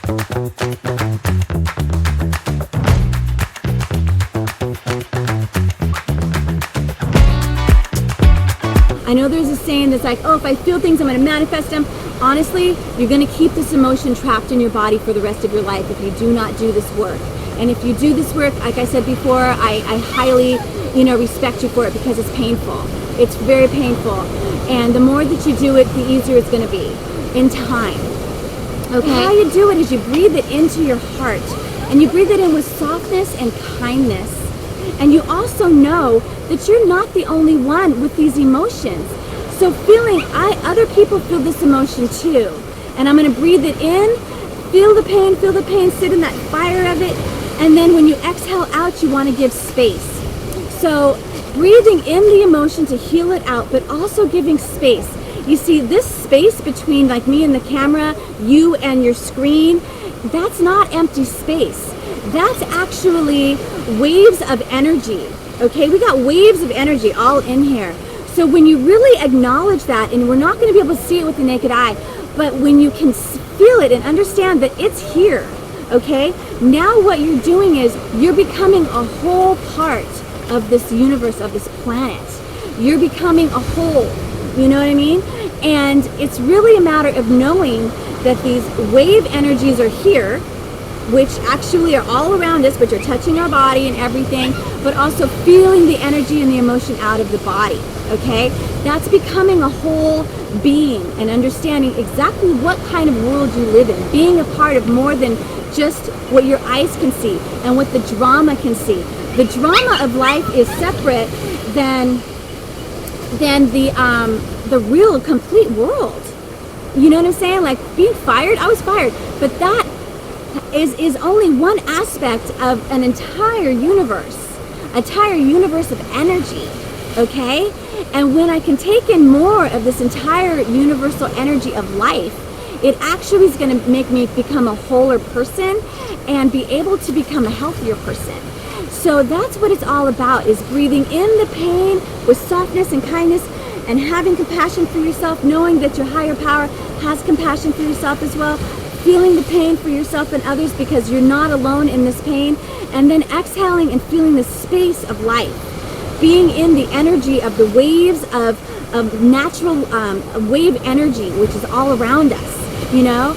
I know there's a saying that's like, oh, if I feel things, I'm going to manifest them. Honestly, you're going to keep this emotion trapped in your body for the rest of your life if you do not do this work. And if you do this work, like I said before, I highly, respect you for it because it's painful. It's very painful. And the more that you do it, the easier it's going to be in time. Okay? How you do it is you breathe it into your heart. And you breathe it in with softness and kindness. And you also know that you're not the only one with these emotions. So other people feel this emotion too. And I'm going to breathe it in, feel the pain, sit in that fire of it. And then when you exhale out, you want to give space. So breathing in the emotion to heal it out, but also giving space. You see, this space between like me and the camera, you and your screen, that's not empty space. That's actually waves of energy. Okay, we got waves of energy all in here. So when you really acknowledge that, and we're not going to be able to see it with the naked eye, but when you can feel it and understand that it's here, okay, now what you're doing is you're becoming a whole part of this universe, of this planet. You're becoming a whole, you know what I mean? And it's really a matter of knowing that these wave energies are here, which actually are all around us, which are touching our body and everything, but also feeling the energy and the emotion out of the body, okay? That's becoming a whole being and understanding exactly what kind of world you live in, being a part of more than just what your eyes can see and what the drama can see. The drama of life is separate than the real complete world. You know what I'm saying? Like being fired, I was fired, but that is only one aspect of an entire universe of energy, okay? And when I can take in more of this entire universal energy of life, it actually is going to make me become a wholer person and be able to become a healthier person. So that's what it's all about, is breathing in the pain with softness and kindness and having compassion for yourself, knowing that your higher power has compassion for yourself as well, feeling the pain for yourself and others because you're not alone in this pain, and then exhaling and feeling the space of life, being in the energy of the waves of natural wave energy, which is all around us, you know?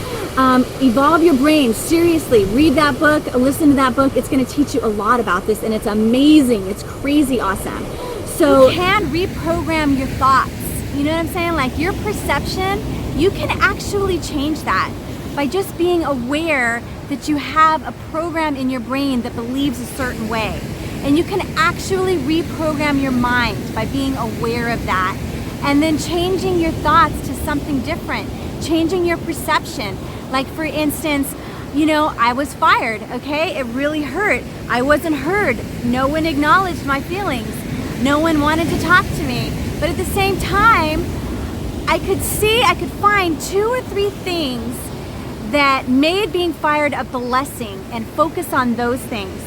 Evolve Your Brain, seriously, read that book, listen to that book. It's going to teach you a lot about this, and it's amazing. It's crazy awesome. So you can reprogram your thoughts. You know what I'm saying? Like your perception, you can actually change that by just being aware that you have a program in your brain that believes a certain way. And you can actually reprogram your mind by being aware of that. And then changing your thoughts to something different, changing your perception. Like for instance, you know, I was fired, okay? It really hurt. I wasn't heard. No one acknowledged my feelings. No one wanted to talk to me. But at the same time, I could find 2 or 3 things that made being fired a blessing and focus on those things.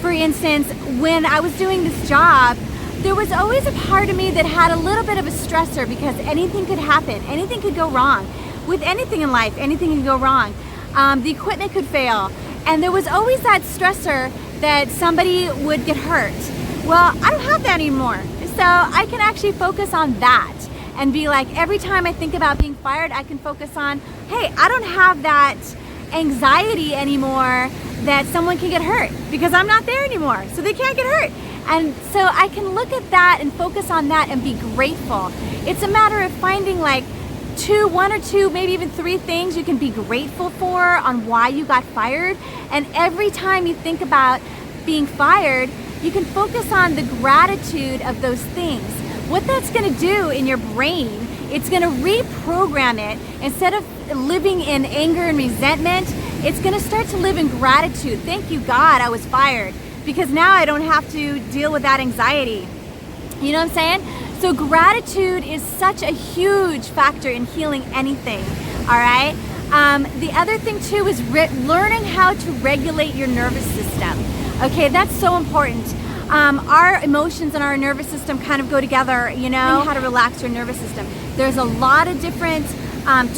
For instance, when I was doing this job, there was always a part of me that had a little bit of a stressor because anything could happen, anything could go wrong. With anything in life, anything can go wrong. The equipment could fail. And there was always that stressor that somebody would get hurt. Well, I don't have that anymore. So I can actually focus on that and be like, every time I think about being fired, I can focus on, hey, I don't have that anxiety anymore that someone can get hurt because I'm not there anymore. So they can't get hurt. And so I can look at that and focus on that and be grateful. It's a matter of finding like 1 or 2, maybe even 3 things you can be grateful for on why you got fired. And every time you think about being fired, you can focus on the gratitude of those things. What that's going to do in your brain, it's going to reprogram it. Instead of living in anger and resentment, it's going to start to live in gratitude. Thank you, God, I was fired, because now I don't have to deal with that anxiety. You know what I'm saying? So gratitude is such a huge factor in healing anything, all right? The other thing too is learning how to regulate your nervous system. Okay, that's so important. Our emotions and our nervous system kind of go together, you know, how to relax your nervous system. There's a lot of different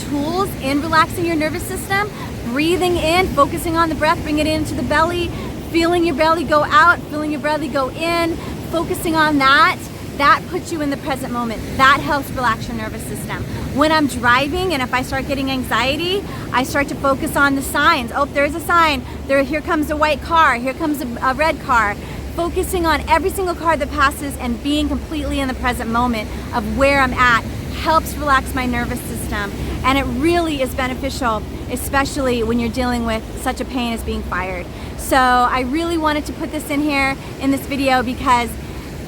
tools in relaxing your nervous system, breathing in, focusing on the breath, bring it into the belly, feeling your belly go out, feeling your belly go in, focusing on that. That puts you in the present moment. That helps relax your nervous system. When I'm driving and if I start getting anxiety, I start to focus on the signs. Oh, there's a sign. Here comes a white car. Here comes a red car. Focusing on every single car that passes and being completely in the present moment of where I'm at helps relax my nervous system. And it really is beneficial, especially when you're dealing with such a pain as being fired. So I really wanted to put this in here in this video because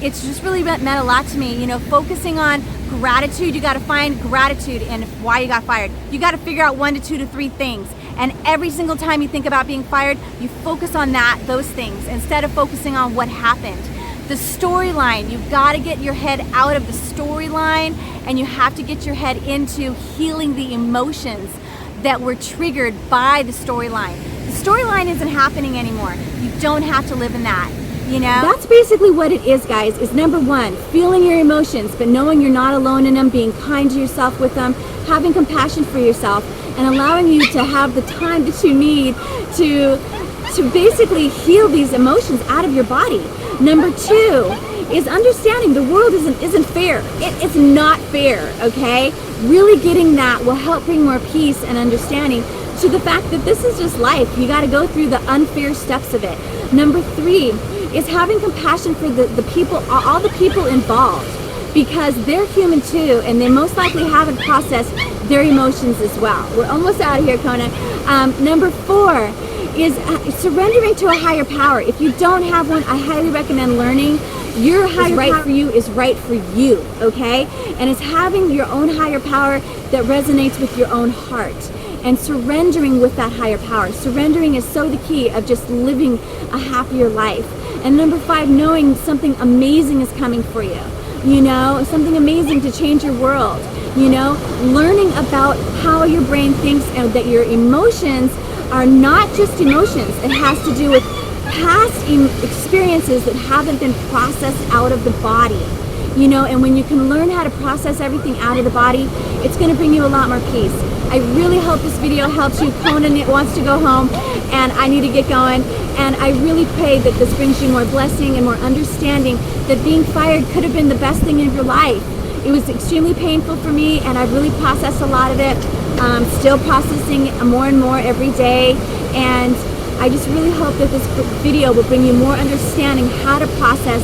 it's just really meant a lot to me. You know, focusing on gratitude, you got to find gratitude in why you got fired. You got to figure out 1 to 2 to 3 things. And every single time you think about being fired, you focus on those things instead of focusing on what happened. The storyline, you've got to get your head out of the storyline and you have to get your head into healing the emotions that were triggered by the storyline. The storyline isn't happening anymore. You don't have to live in that. You know? That's basically what it is, guys, is number 1, feeling your emotions, but knowing you're not alone in them, being kind to yourself with them, having compassion for yourself, and allowing you to have the time that you need to basically heal these emotions out of your body. Number 2 is understanding the world isn't fair. It's not fair, okay? Really getting that will help bring more peace and understanding to the fact that this is just life. You got to go through the unfair steps of it. Number 3 is having compassion for the people, all the people involved, because they're human too, and they most likely haven't processed their emotions as well. We're almost out of here, Kona. Number 4 is surrendering to a higher power. If you don't have one, I highly recommend learning. Your higher power for you is right for you, okay? And it's having your own higher power that resonates with your own heart. And surrendering with that higher power. Surrendering is so the key of just living a happier life. And number 5, knowing something amazing is coming for you. You know, something amazing to change your world. You know, learning about how your brain thinks and that your emotions are not just emotions. It has to do with past experiences that haven't been processed out of the body. You know, and when you can learn how to process everything out of the body, it's going to bring you a lot more peace. I really hope this video helps you. Conan wants to go home and I need to get going. And I really pray that this brings you more blessing and more understanding that being fired could have been the best thing in your life. It was extremely painful for me and I really processed a lot of it. Still processing more and more every day. And I just really hope that this video will bring you more understanding how to process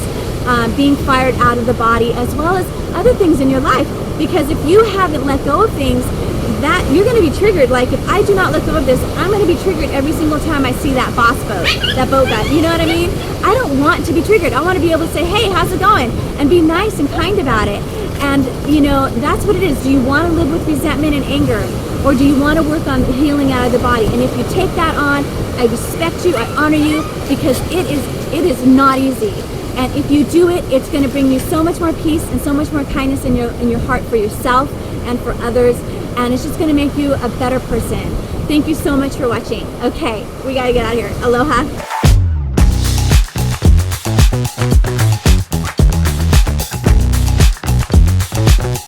being fired out of the body as well as other things in your life. Because if you haven't let go of things, that you're going to be triggered. Like if I do not let go of this, I'm going to be triggered every single time I see that boss boat, that boat guy. You know what I mean? I don't want to be triggered. I want to be able to say, hey, how's it going? And be nice and kind about it. And you know, that's what it is. Do you want to live with resentment and anger? Or do you want to work on the healing out of the body? And if you take that on, I respect you, I honor you, because it is not easy. And if you do it, it's going to bring you so much more peace and so much more kindness in your heart for yourself and for others. And it's just going to make you a better person. Thank you so much for watching. Okay, we got to get out of here. Aloha.